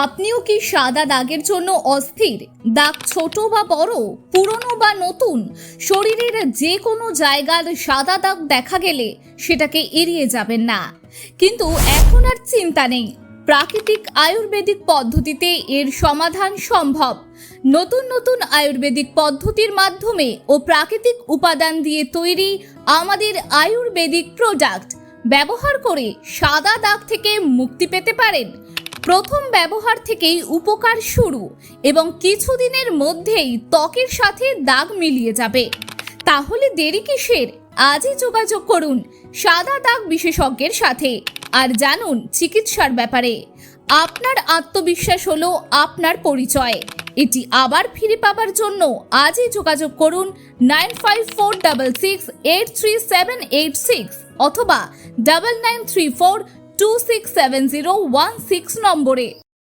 আপনিও কি সাদা দাগের জন্য অস্থির? দাগ ছোট বা বড়, পুরনো বা নতুন, শরীরের যে কোনো জায়গার সাদা দাগ দেখা গেলে সেটাকে এড়িয়ে যাবেন না। কিন্তু এখন আর চিন্তা নেই, প্রাকৃতিক আয়ুর্বেদিক পদ্ধতিতে এর সমাধান সম্ভব। নতুন নতুন আয়ুর্বেদিক পদ্ধতির মাধ্যমে ও প্রাকৃতিক উপাদান দিয়ে তৈরি আমাদের আয়ুর্বেদিক প্রোডাক্ট ব্যবহার করে সাদা দাগ থেকে মুক্তি পেতে পারেন। প্রথম ব্যবহার থেকেই উপকার শুরু এবং কিছুদিনের মধ্যেই ত্বকের সাথে দাগ মিলিয়ে যাবে। তাহলে দেরি কিসের? আজই যোগাযোগ করুন সাদা দাগ বিশেষজ্ঞের সাথে আর জানুন চিকিৎসার ব্যাপারে। আপনার আত্মবিশ্বাস হলো আপনার পরিচয়। এটি আবার ফিরে পাবার জন্য আজই যোগাযোগ করুন 9546683786 অথবা 9934267016 নম্বরে।